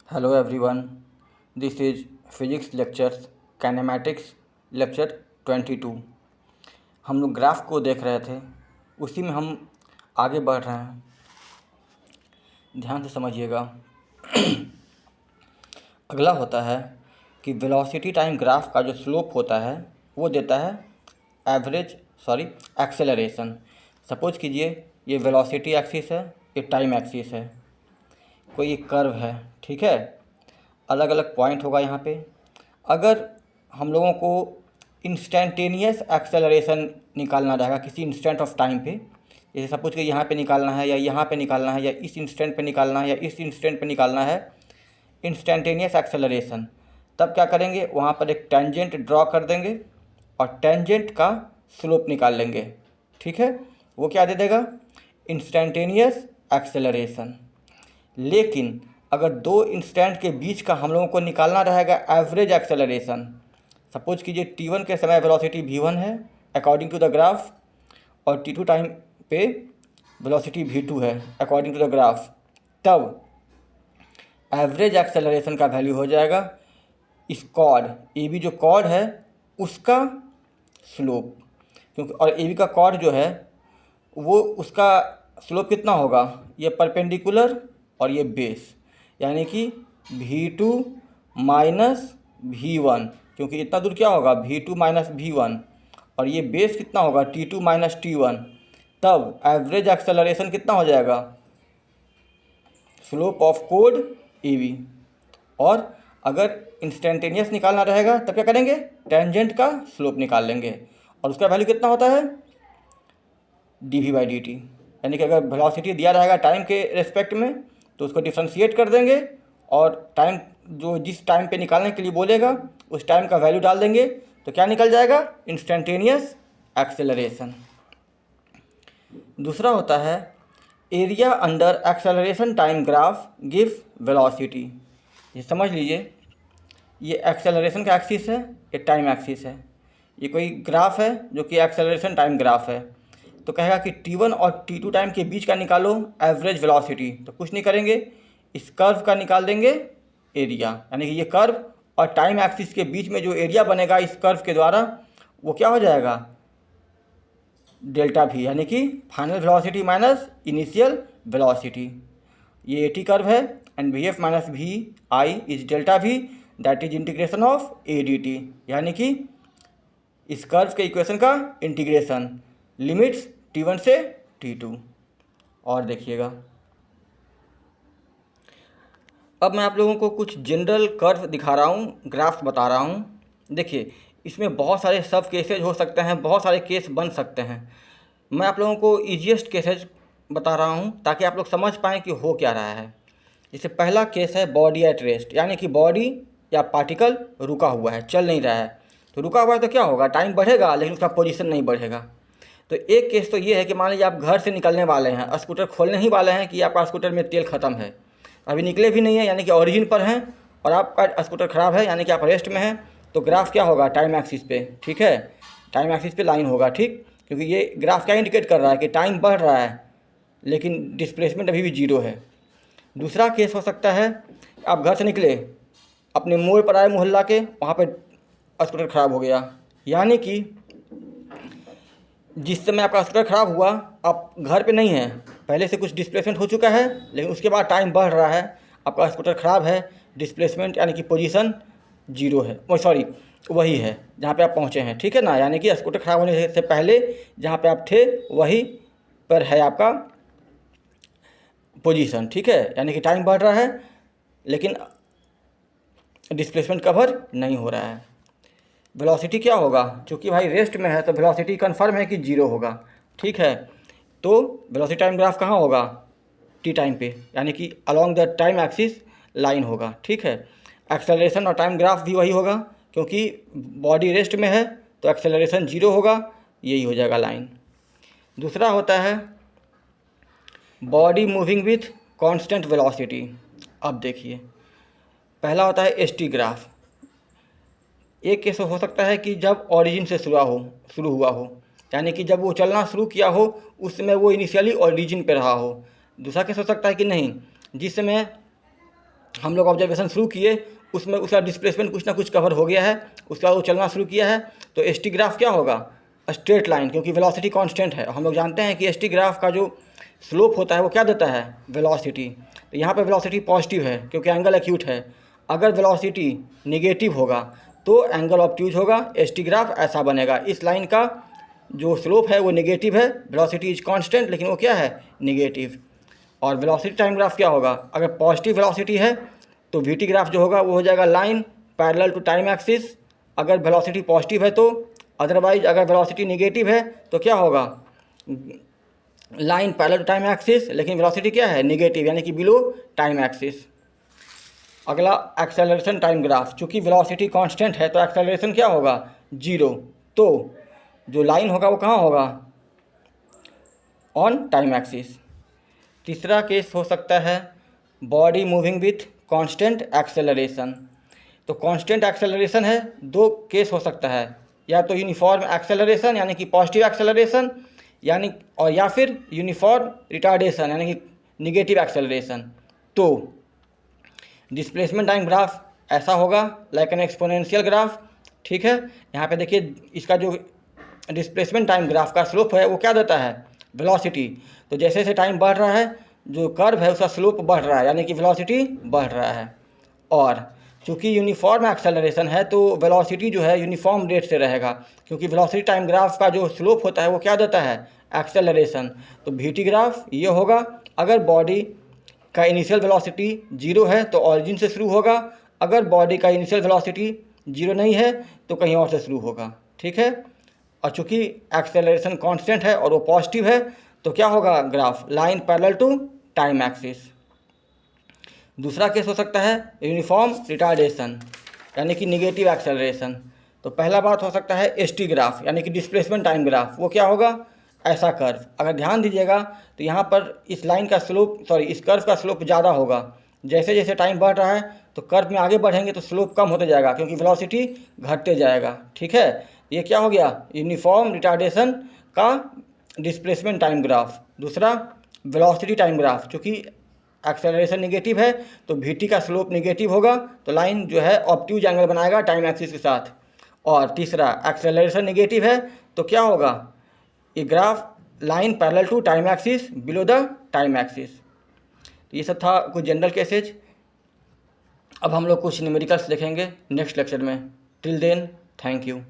Hello everyone, this is Physics Lectures Kinematics Lecture 22। हम लोग graph को देख रहे थे, उसी में हम आगे बढ़ रहे हैं। ध्यान से समझिएगा। अगला होता है कि वेलोसिटी टाइम ग्राफ का जो स्लोप होता है वो देता है एक्सेलरेशन। सपोज कीजिए ये वेलोसिटी एक्सिस है, ये टाइम एक्सिस है, कोई एक कर्व है, ठीक है। अलग अलग पॉइंट होगा यहाँ पे। अगर हम लोगों को इंस्टेंटेनियस एक्सेलरेशन निकालना रहेगा किसी इंस्टेंट ऑफ टाइम पे, जैसे सपोज कि यहाँ पे निकालना है या यहाँ पे निकालना है या इस इंस्टेंट पे निकालना है या इस इंस्टेंट पे निकालना है इंस्टेंटेनियस एक्सेलरेशन, तब क्या करेंगे, वहाँ पर एक टेंजेंट ड्रॉ कर देंगे और टेंजेंट का स्लोप निकाल लेंगे, ठीक है। वो क्या दे देगा, इंस्टेंटेनियस एक्सेलरेशन। लेकिन अगर दो इंस्टेंट के बीच का हम लोगों को निकालना रहेगा एवरेज एक्सेलरेशन, सपोज कीजिए t1 के समय वेलोसिटी v1 है अकॉर्डिंग टू द ग्राफ और t2 टाइम पे वेलोसिटी v2 है अकॉर्डिंग टू द ग्राफ, तब एवरेज एक्सेलरेशन का वैल्यू हो जाएगा इस कॉर्ड ए बी, जो कॉर्ड है उसका स्लोप, क्योंकि और ए बी का कॉर्ड जो है वो उसका स्लोप कितना होगा, ये परपेंडिकुलर और ये बेस, यानी कि v2 माइनस v1, क्योंकि इतना दूर क्या होगा v2 माइनस v1, और ये बेस कितना होगा t2 माइनस t1, तब एवरेज एक्सेलरेशन कितना हो जाएगा, स्लोप ऑफ कोड ए बी। और अगर इंस्टेंटेनियस निकालना रहेगा तब क्या करेंगे, टेंजेंट का स्लोप निकाल लेंगे और उसका वैल्यू कितना होता है dv/dt, यानी कि अगर वेलोसिटी दिया रहेगा टाइम के रेस्पेक्ट में तो उसको डिफ्रेंशिएट कर देंगे और टाइम जो जिस टाइम पे निकालने के लिए बोलेगा उस टाइम का वैल्यू डाल देंगे, तो क्या निकल जाएगा, इंस्टेंटेनियस एक्सेलरेशन। दूसरा होता है area under acceleration time graph give velocity. ये समझ लीजिए, ये एक्सेलरेशन का एक्सिस है, ये टाइम एक्सिस है, ये कोई ग्राफ है जो कि एक्सेलरेशन टाइम ग्राफ है। तो कहेगा कि t1 और t2 टाइम के बीच का निकालो एवरेज वेलोसिटी, तो कुछ नहीं करेंगे, इस कर्व का निकाल देंगे एरिया, यानी कि ये कर्व और टाइम एक्सिस के बीच में जो एरिया बनेगा इस कर्व के द्वारा वो क्या हो जाएगा, डेल्टा भी, यानी कि final velocity minus initial velocity. ये टी कर्व है and v f minus v i is delta v, that is integration of a d t, यानी कि इस कर्व के इक्वेशन का इंटीग्रेशन, लिमिट्स t1 से t2। और देखिएगा, अब मैं आप लोगों को कुछ जनरल कर्व दिखा रहा हूँ, ग्राफ्स बता रहा हूँ। देखिए, इसमें बहुत सारे सब केसेज हो सकते हैं, बहुत सारे केस बन सकते हैं। मैं आप लोगों को ईजीएस्ट केसेज बता रहा हूँ ताकि आप लोग समझ पाएँ कि हो क्या रहा है। जैसे पहला केस है बॉडी एट रेस्ट, यानी कि बॉडी या पार्टिकल रुका हुआ है, चल नहीं रहा है। तो रुका हुआ है तो क्या होगा, टाइम बढ़ेगा लेकिन उसका पोजीशन नहीं बढ़ेगा। तो एक केस तो ये है कि मान लीजिए आप घर से निकलने वाले हैं, स्कूटर खोलने ही वाले हैं कि आपका स्कूटर में तेल ख़त्म है, अभी निकले भी नहीं है, यानी कि ओरिजिन पर हैं और आपका स्कूटर ख़राब है, यानी कि आप रेस्ट में हैं। तो ग्राफ क्या होगा, टाइम एक्सिस पे, ठीक है, टाइम एक्सिस पे लाइन होगा, ठीक, क्योंकि ये ग्राफ क्या इंडिकेट कर रहा है कि टाइम बढ़ रहा है लेकिन डिस्प्लेसमेंट अभी भी जीरो है। दूसरा केस हो सकता है, आप घर से निकले, अपने मोड़ पर आए मोहल्ला के, वहाँ पर स्कूटर ख़राब हो गया, यानी कि जिस समय आपका स्कूटर ख़राब हुआ आप घर पे नहीं हैं, पहले से कुछ डिस्प्लेसमेंट हो चुका है, लेकिन उसके बाद टाइम बढ़ रहा है, आपका स्कूटर ख़राब है, डिस्प्लेसमेंट यानी कि पोजीशन जीरो है, सॉरी वही है जहाँ पे आप पहुँचे हैं, ठीक है ना, यानी कि स्कूटर ख़राब होने से पहले जहाँ पे आप थे वही पर है आपका पोजीशन, ठीक है, यानी कि टाइम बढ़ रहा है लेकिन डिस्प्लेसमेंट कवर नहीं हो रहा है। वेलोसिटी क्या होगा, क्योंकि भाई रेस्ट में है तो वेलोसिटी कन्फर्म है कि जीरो होगा, ठीक है। तो वेलोसिटी टाइम ग्राफ कहाँ होगा, टी टाइम पे, यानी कि along the time axis line होगा, ठीक है। एक्सेलरेशन और टाइम ग्राफ भी वही होगा, क्योंकि बॉडी रेस्ट में है तो एक्सेलरेशन जीरो होगा, यही हो जाएगा लाइन। दूसरा होता है body moving with constant velocity. अब देखिए, पहला होता है एस टी ग्राफ। एक केस हो सकता है कि जब ओरिजिन से शुरू हुआ हो, यानी कि जब वो चलना शुरू किया हो उस समय वो इनिशियली ओरिजिन पे रहा हो। दूसरा केस हो सकता है कि नहीं, जिस समय हम लोग ऑब्जर्वेशन शुरू किए, उसमें उसका डिस्प्लेसमेंट कुछ ना कुछ कवर हो गया है, उसके बाद वो चलना शुरू किया है, तो एस टी ग्राफ क्या होगा, स्ट्रेट लाइन, क्योंकि वेलोसिटी कांस्टेंट है। हम लोग जानते हैं कि एस टी ग्राफ का जो स्लोप होता है वो क्या देता है, वेलोसिटी। तो यहाँ पे वेलोसिटी पॉजिटिव है क्योंकि एंगल एक्यूट है। अगर वेलोसिटी निगेटिव होगा तो एंगल ऑब्ट्यूज होगा, एस टी ग्राफ ऐसा बनेगा। इस लाइन का जो स्लोप है वो निगेटिव है, वेलोसिटी इज कांस्टेंट, लेकिन वो क्या है, निगेटिव। और वेलोसिटी टाइम ग्राफ क्या होगा, अगर पॉजिटिव वेलोसिटी है तो वी टी ग्राफ जो होगा वो हो जाएगा line parallel to time axis, अगर वेलोसिटी पॉजिटिव है तो। अदरवाइज अगर वेलोसिटी निगेटिव है तो क्या होगा, line parallel to time axis, लेकिन वेलोसिटी क्या है, निगेटिव, यानी कि बिलो टाइम एक्सिस। अगला एक्सेलरेशन टाइम ग्राफ, चूँकि वेलोसिटी कांस्टेंट है तो एक्सेलरेशन क्या होगा, जीरो। तो जो लाइन होगा वो कहाँ होगा, ऑन टाइम एक्सिस। तीसरा केस हो सकता है body moving with constant acceleration. तो कांस्टेंट एक्सेलरेशन है, दो केस हो सकता है, या तो यूनिफॉर्म एक्सेलरेशन यानी कि पॉजिटिव एक्सेलरेशन, यानी और या फिर यूनिफॉर्म रिटार्डेशन यानी कि निगेटिव एक्सेलरेशन। तो डिस्प्लेसमेंट टाइम ग्राफ ऐसा होगा लाइक एन एक्सपोनेंशियल ग्राफ, ठीक है। यहाँ पे देखिए इसका जो डिस्प्लेसमेंट टाइम ग्राफ का स्लोप है वो क्या देता है, वेलोसिटी। तो जैसे जैसे टाइम बढ़ रहा है जो कर्व है उसका स्लोप बढ़ रहा है, यानी कि वेलोसिटी बढ़ रहा है। और चूँकि यूनिफॉर्म एक्सेलरेशन है तो वेलोसिटी जो है यूनिफॉर्म रेट से रहेगा, क्योंकि वेलोसिटी टाइम ग्राफ का जो स्लोप होता है वो क्या देता है, एक्सेलरेशन। तो वी टी ग्राफ ये होगा, अगर बॉडी का इनिशियल वेलोसिटी जीरो है तो ऑरिजिन से शुरू होगा, अगर बॉडी का इनिशियल वेलोसिटी जीरो नहीं है तो कहीं और से शुरू होगा, ठीक है। और चूँकि एक्सेलरेशन कांस्टेंट है और वो पॉजिटिव है तो क्या होगा graph, line parallel to time axis. दूसरा केस हो सकता है यूनिफॉर्म रिटार्डेशन यानी कि निगेटिव एक्सेलरेशन। तो पहला बात हो सकता है एस टी ग्राफ यानी कि डिस्प्लेसमेंट टाइम ग्राफ, वो क्या होगा, ऐसा कर्व। अगर ध्यान दीजिएगा तो यहाँ पर इस लाइन का स्लोप इस कर्व का स्लोप ज़्यादा होगा। जैसे जैसे टाइम बढ़ रहा है तो कर्व में आगे बढ़ेंगे तो स्लोप कम होते जाएगा क्योंकि वेलोसिटी घटते जाएगा, ठीक है। ये क्या हो गया, यूनिफॉर्म रिटार्डेशन का डिस्प्लेसमेंट टाइम ग्राफ। दूसरा वेलोसिटी टाइम ग्राफ, चूँकि एक्सेलरेशन निगेटिव है तो वी टी का स्लोप निगेटिव होगा, तो लाइन जो है ऑब्ट्यूज एंगल बनाएगा टाइम एक्सिस के साथ। और तीसरा एक्सेलरेशन निगेटिव है तो क्या होगा, ये graph line parallel to time axis below the time axis. तो ये सब था कुछ जनरल केसेज। अब हम लोग कुछ न्यूमेरिकल्स देखेंगे नेक्स्ट लेक्चर में। Till then thank you.